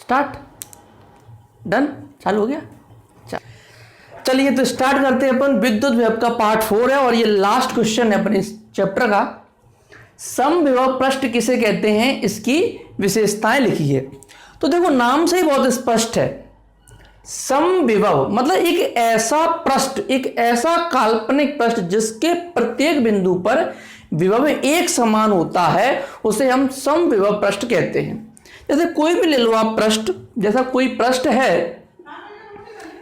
Start, done, चालू हो गया। चलिए तो स्टार्ट करते हैं अपन। विद्युत विभव का पार्ट 4 है और ये लास्ट क्वेश्चन है अपने इस चैप्टर का। समविभव पृष्ठ किसे कहते हैं, इसकी विशेषताएं लिखी है। तो देखो नाम से ही बहुत स्पष्ट है, समविभव मतलब एक ऐसा पृष्ठ, एक ऐसा काल्पनिक पृष्ठ जिसके प्रत्येक बिंदु पर विभव एक समान होता है, उसे हम समविभव पृष्ठ कहते हैं। जैसे कोई भी ले लो आप पृष्ठ, जैसा कोई पृष्ठ है,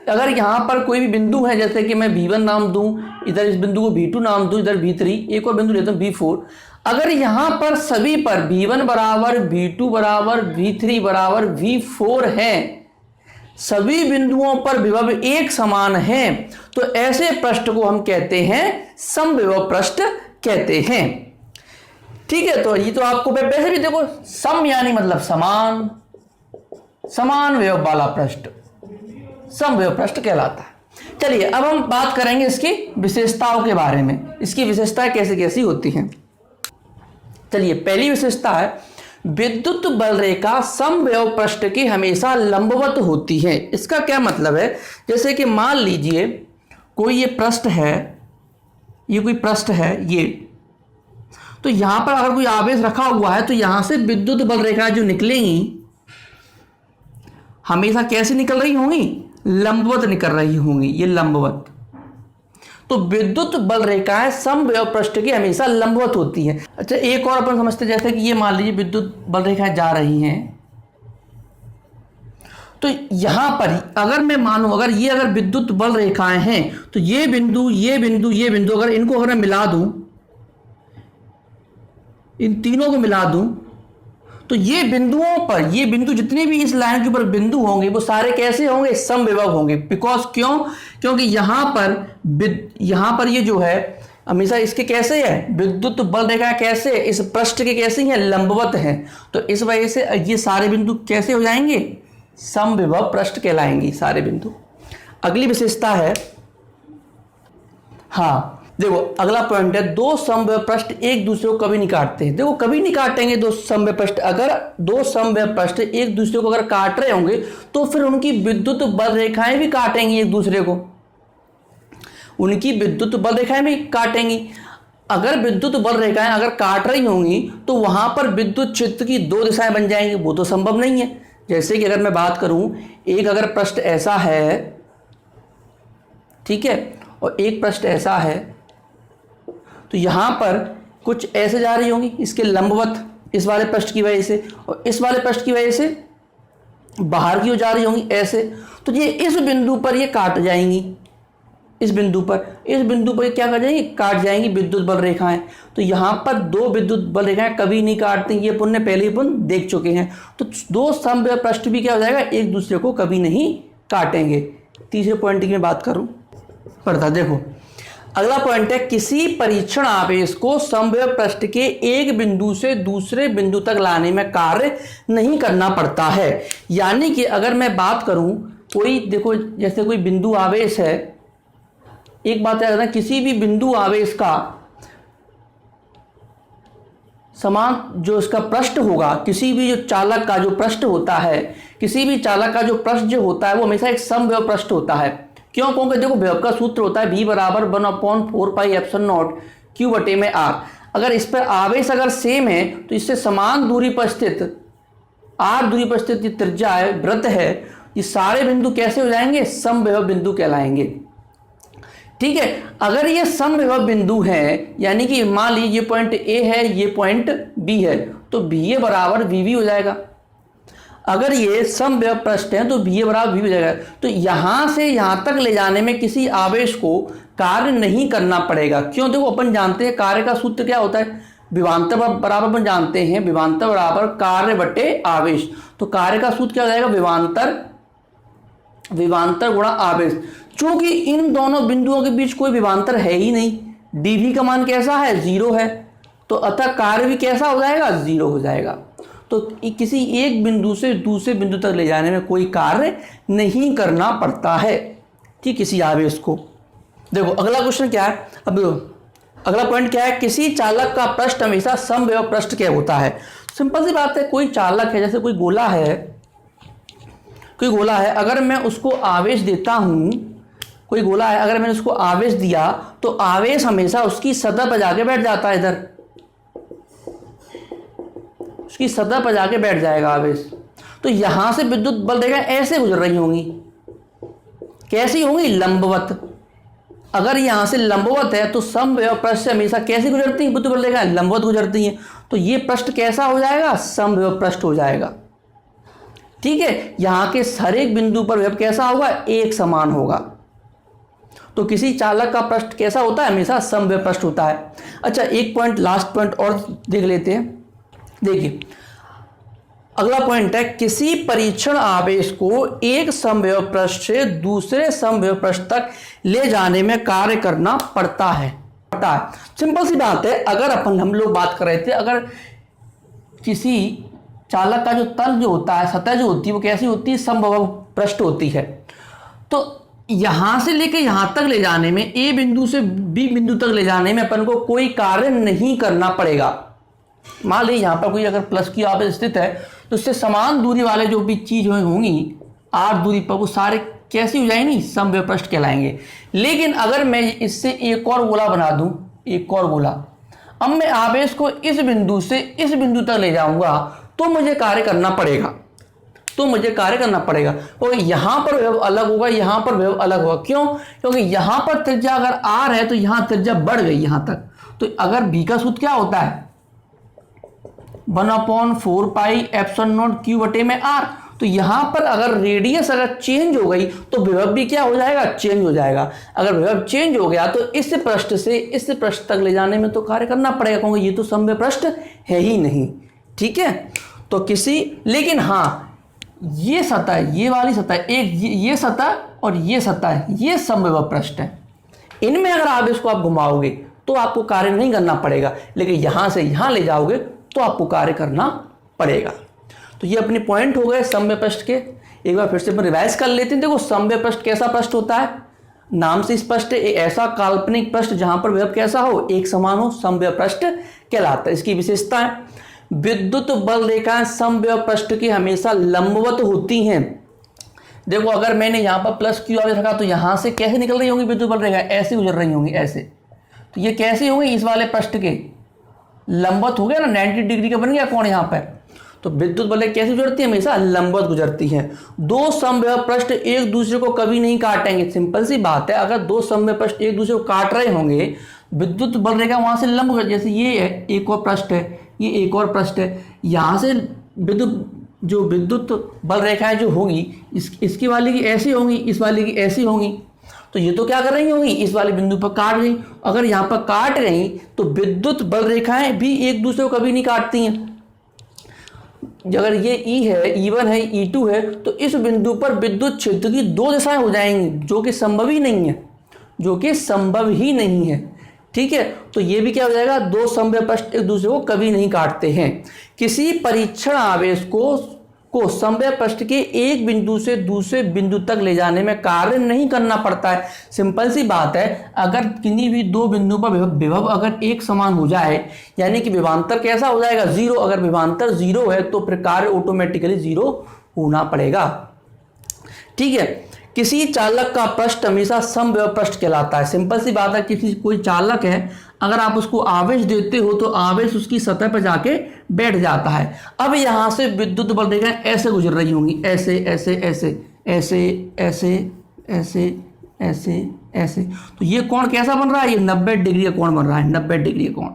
अगर यहां पर कोई भी बिंदु है, जैसे कि मैं V1 नाम दूं, इधर इस बिंदु को V2 नाम दूं, इधर V3, एक और बिंदु लेता हूं V4। अगर यहां पर सभी पर V1 बराबर, V2 बराबर, V3 बराबर, V4 है, सभी बिंदुओं पर विभव एक समान है, तो ऐसे पृष्ठ को हम कहते हैं समविभव पृष्ठ कहते हैं। ठीक है, तो ये तो आपको वैसे भी देखो, सम यानी मतलब समान, समान विभव वाला पृष्ठ समविभव पृष्ठ कहलाता है। चलिए अब हम बात करेंगे इसकी विशेषताओं के बारे में, इसकी विशेषताएं कैसे कैसी होती हैं। चलिए पहली विशेषता है, विद्युत बल रेखा समविभव पृष्ठ की हमेशा लंबवत होती है। इसका क्या मतलब है, जैसे कि मान लीजिए कोई ये पृष्ठ है, ये कोई पृष्ठ है ये, तो यहां पर अगर कोई आवेश रखा हुआ है तो यहां से विद्युत बल रेखाएं जो निकलेंगी हमेशा कैसे निकल रही होंगी, लंबवत निकल रही होंगी, ये लंबवत। तो विद्युत बल रेखाएं समविभव पृष्ठ की हमेशा लंबवत होती हैं। अच्छा एक और अपन समझते हैं, जैसे कि ये मान लीजिए विद्युत बल रेखाएं जा रही हैं, तो यहां पर अगर मैं मानूं, अगर विद्युत बल रेखाएं हैं, तो ये बिंदु, ये बिंदु, ये बिंदु, अगर इनको अगर मैं मिला दूं, इन तीनों को मिला दूं, तो ये बिंदुओं पर, ये बिंदु जितने भी इस लाइन के ऊपर बिंदु होंगे वो सारे कैसे होंगे, समविभव होंगे। बिकॉज क्यों, क्योंकि यहां पर ये जो है हमेशा इसके कैसे है, विद्युत बल रेखा कैसे, इस पृष्ठ के कैसे हैं, लंबवत हैं। तो इस वजह से ये सारे बिंदु कैसे हो जाएंगे, समविभव पृष्ठ कहलाएंगे सारे बिंदु। अगली विशेषता है, हाँ देखो अगला पॉइंट है, दो समविभव पृष्ठ एक दूसरे को कभी नहीं काटते हैं। देखो कभी नहीं काटेंगे दो समविभव पृष्ठ। अगर दो समविभव पृष्ठ एक दूसरे को अगर काट रहे होंगे तो फिर उनकी विद्युत बल रेखाएं भी काटेंगी एक दूसरे को, उनकी विद्युत बल रेखाएं भी काटेंगी। अगर विद्युत बल रेखाएं अगर काट रही होंगी तो वहां पर विद्युत क्षेत्र की दो दिशाएं बन जाएंगी, वो तो संभव नहीं है। जैसे कि अगर मैं बात करूं, एक अगर पृष्ठ ऐसा है, ठीक है, और एक पृष्ठ ऐसा है, तो यहां पर कुछ ऐसे जा रही होंगी इसके लंबवत, इस वाले पृष्ठ की वजह से, और इस वाले पृष्ठ की वजह से बाहर की ओर जा रही होंगी ऐसे। तो ये इस बिंदु पर ये काट जाएंगी, इस बिंदु पर क्या कर जाएंगी, काट जाएंगी विद्युत बल रेखाएं। तो यहां पर दो विद्युत बल रेखाएं कभी नहीं काटती, ये अपन ने पहले ही देख चुके हैं। तो दो समविभव पृष्ठ भी क्या हो जाएगा, एक दूसरे को कभी नहीं काटेंगे। तीसरे पॉइंट की मैं बात करूं, पढ़ता देखो अगला पॉइंट है, किसी परीक्षण आवेश को समविभव पृष्ठ के एक बिंदु से दूसरे बिंदु तक लाने में कार्य नहीं करना पड़ता है। यानी कि अगर मैं बात करूं, कोई देखो जैसे कोई बिंदु आवेश है, एक बात याद रखना, किसी भी बिंदु आवेश का समान जो इसका पृष्ठ होगा, किसी भी जो चालक का जो पृष्ठ होता है, किसी भी चालक का जो पृष्ठ जो होता है वो हमेशा एक समविभव पृष्ठ होता है। क्यों, क्योंकि देखो विभव का सूत्र होता है V बराबर 1/4πε0 Q बटे में R। अगर इस पर आवेश अगर सेम है तो इससे समान दूरी पर स्थित R दूरी पर स्थित त्रिज्या है, वृत्त है, ये सारे बिंदु कैसे हो जाएंगे, समविभव बिंदु कहलाएंगे। ठीक है, अगर ये समविभव बिंदु है, यानी कि मान लीजिए ये पॉइंट A है, ये पॉइंट B है, तो BA बराबर VB हो जाएगा। अगर ये समविभव पृष्ठ है तो BA बराबर VB हो जाएगा। तो यहां से यहां तक ले जाने में किसी आवेश को कार्य नहीं करना पड़ेगा। क्यों, देखो अपन जानते हैं कार्य का सूत्र क्या होता है, विभवांतर बराबर अपन जानते हैं, विभवांतर बराबर कार्य बटे आवेश। तो कार्य का सूत्र क्या हो जाएगा, विभवांतर गुणा आवेश। चूंकि इन दोनों बिंदुओं के बीच कोई विभवांतर है ही नहीं, dV का मान कैसा है, 0 है, तो अतः कार्य भी कैसा हो जाएगा, 0 हो जाएगा। तो किसी एक बिंदु से दूसरे बिंदु तक ले जाने में कोई कार्य नहीं करना पड़ता है, ठीक, किसी आवेश को। देखो अगला क्वेश्चन क्या है, अब अगला पॉइंट क्या है, किसी चालक का पृष्ठ हमेशा समविभव पृष्ठ क्या होता है। सिंपल सी बात है, कोई चालक है, जैसे कोई गोला है, कोई गोला है, अगर मैं उसको आवेश देता हूं, कोई गोला है अगर मैंने उसको आवेश दिया तो आवेश हमेशा उसकी सतह पर जाके बैठ जाता है, इधर उसकी सतह पर जाके बैठ जाएगा आवेश। तो यहां से विद्युत बल रेखा ऐसे गुजर रही होंगी, कैसी होंगी, लंबवत। अगर यहां से लंबवत है तो समविभव पृष्ठ से हमेशा कैसी गुजरती है विद्युत बल रेखा, लंबवत गुजरती है। तो ये पृष्ठ कैसा हो जाएगा, समविभव पृष्ठ हो जाएगा। ठीक है, यहां के हर एक बिंदु पर विभव कैसा होगा, एक समान होगा। तो किसी चालक का पृष्ठ कैसा होता है, हमेशा समविभव पृष्ठ होता है। अच्छा, एक पॉइंट, लास्ट पॉइंट और देख लेते हैं। देखिए अगला पॉइंट है, किसी परीक्षण आवेश को एक समविभव पृष्ठ से दूसरे समविभव पृष्ठ तक ले जाने में कार्य करना पड़ता है। सिंपल सी बात है, अगर हम लोग बात कर रहे थे, अगर किसी चालक का जो तल जो होता है, सतह जो होती है, वो कैसी होती है, समविभव पृष्ठ होती है। तो यहां से लेकर यहां तक ले जाने में, ए बिंदु से बी बिंदु तक ले जाने में अपन को कोई कार्य नहीं करना पड़ेगा। मान लीजिए यहां पर कोई अगर प्लस की आवेश स्थित है तो उससे समान दूरी वाले जो भी चीज होंगी आर दूरी पर, वो सारे कैसी हो जाएंगी, समविभव पृष्ठ कहलाएंगे। लेकिन अगर मैं इससे एक और गोला बना दूं, एक और गोला, अब मैं आवेश को इस बिंदु से इस बिंदु तक ले जाऊंगा तो मुझे कार्य करना पड़ेगा, और यहां पर विभव अलग होगा, यहां पर विभव अलग होगा। क्यों, क्योंकि यहां पर त्रिज्या अगर आर है तो यहां त्रिज्या बढ़ गई यहां तक। तो अगर बी का सूत्र क्या होता है, 1/4 पाई एप्सिलॉन नॉट क्यू बटे में आर। तो यहां पर अगर रेडियस अगर चेंज हो गई तो विभव भी क्या हो जाएगा, चेंज हो जाएगा। अगर विभव चेंज हो गया तो इस पृष्ठ से इस पृष्ठ तक ले जाने में तो कार्य करना पड़ेगा, क्योंकि ये तो समविभव पृष्ठ है ही नहीं। ठीक है, तो किसी, लेकिन हाँ ये सतह, ये वाली सतह, एक ये सतह और ये सतह, ये समविभव पृष्ठ है। इनमें अगर आप इसको आप घुमाओगे तो आपको कार्य नहीं करना पड़ेगा, लेकिन यहां से यहां ले जाओगे तो आपको कार्य करना पड़ेगा। तो ये अपने पॉइंट हो गए समविभव पृष्ठ के। एक बार फिर से अपन रिवाइज कर लेते हैं। देखो समविभव पृष्ठ कैसा पृष्ठ होता है, नाम से स्पष्ट है, एक ऐसा काल्पनिक पृष्ठ जहां पर विभव कैसा हो, एक समान हो, समविभव पृष्ठ कहलाता है। इसकी विशेषता है, विद्युत बल रेखाएं समविभव पृष्ठ की हमेशा लंबवत होती हैं। देखो अगर मैंने यहां पर प्लस क्यू आवेश रखा तो यहां से कैसे निकल रही होंगी विद्युत बल रेखाएं, ऐसे गुजर रही होंगी, ऐसे। तो ये कैसे होंगी, इस वाले पृष्ठ के लंबवत हो गया ना, 90 डिग्री का बन गया कोण यहां पर। तो विद्युत बल कैसे गुजरती है, हमेशा लंबवत गुजरती हैं। दो समविभव पृष्ठ एक दूसरे को कभी नहीं काटेंगे। सिंपल सी बात है, अगर दो समविभव पृष्ठ एक दूसरे को काट रहे होंगे, विद्युत बल रेखा वहां से लंब, जैसे ये है एक और पृष्ठ है, ये एक और पृष्ठ है, यहां से विद्युत बल रेखाएं जो होंगी, इसकी वाली की ऐसी होंगी, इस वाली की ऐसी होंगी। तो ये तो क्या कर रही होंगी, इस वाले बिंदु पर काट गई। अगर यहां पर काट गई तो विद्युत बल रेखाएं भी एक दूसरे को कभी नहीं काटती हैं। अगर ये E है, E1 है, E2 है, तो इस बिंदु पर विद्युत क्षेत्र की दो दिशाएं हो जाएंगी, जो कि संभव ही नहीं है, ठीक है। तो ये भी क्या हो जाएगा, दो समविभव पृष्ठ एक दूसरे को कभी नहीं काटते हैं। किसी परीक्षण आवेश को समविभव पृष्ठ के एक बिंदु से दूसरे बिंदु तक ले जाने में कार्य नहीं करना पड़ता है। सिंपल सी बात है, अगर किन्हीं भी दो बिंदु पर विभव अगर एक समान हो जाए, यानी कि विभवांतर कैसा हो जाएगा, जीरो। अगर विभवांतर जीरो है तो फिर कार्य ऑटोमेटिकली जीरो होना पड़ेगा। ठीक है, किसी चालक का पृष्ठ हमेशा समविभव पृष्ठ कहलाता है। सिंपल सी बात है, कोई चालक है, अगर आप उसको आवेश देते हो तो आवेश उसकी सतह पर जाके बैठ जाता है। अब यहां से विद्युत बल रेखाएं ऐसे गुजर रही होंगी, ऐसे ऐसे ऐसे ऐसे ऐसे ऐसे ऐसे ऐसे। तो ये कोण कैसा बन रहा है, ये 90 डिग्री का कोण बन रहा है, 90 डिग्री का कोण।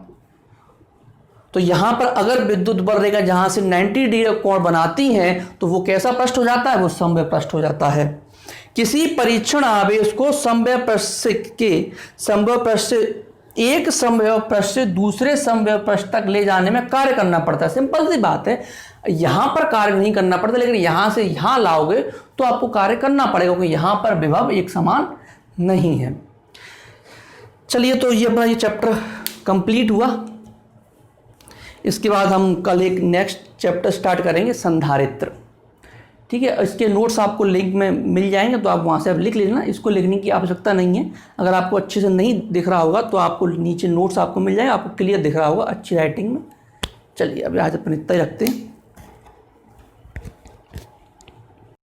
तो यहां पर अगर विद्युत बल रेखा जहां से 90 डिग्री का कोण बनाती है तो वो कैसा पृष्ठ हो जाता है, वो समविभव पृष्ठ हो जाता है। किसी परीक्षण आवेश को समविभव पृष्ठ से एक समविभव पृष्ठ से दूसरे समविभव पृष्ठ तक ले जाने में कार्य करना पड़ता है। सिंपल सी बात है, यहां पर कार्य नहीं करना पड़ता, लेकिन यहां से यहां लाओगे तो आपको कार्य करना पड़ेगा, क्योंकि यहां पर विभव एक समान नहीं है। चलिए, तो ये अपना ये चैप्टर कंप्लीट हुआ। इसके बाद हम कल एक नेक्स्ट चैप्टर स्टार्ट करेंगे, संधारित्र। ठीक है, इसके नोट्स आपको लिंक में मिल जाएंगे, तो आप वहाँ से आप लिख लेना। इसको लिखने की आवश्यकता नहीं है। अगर आपको अच्छे से नहीं दिख रहा होगा तो आपको नीचे नोट्स आपको मिल जाएगा, आपको क्लियर दिख रहा होगा अच्छी राइटिंग में। चलिए, अभी आज अपन इतना ही रखते हैं।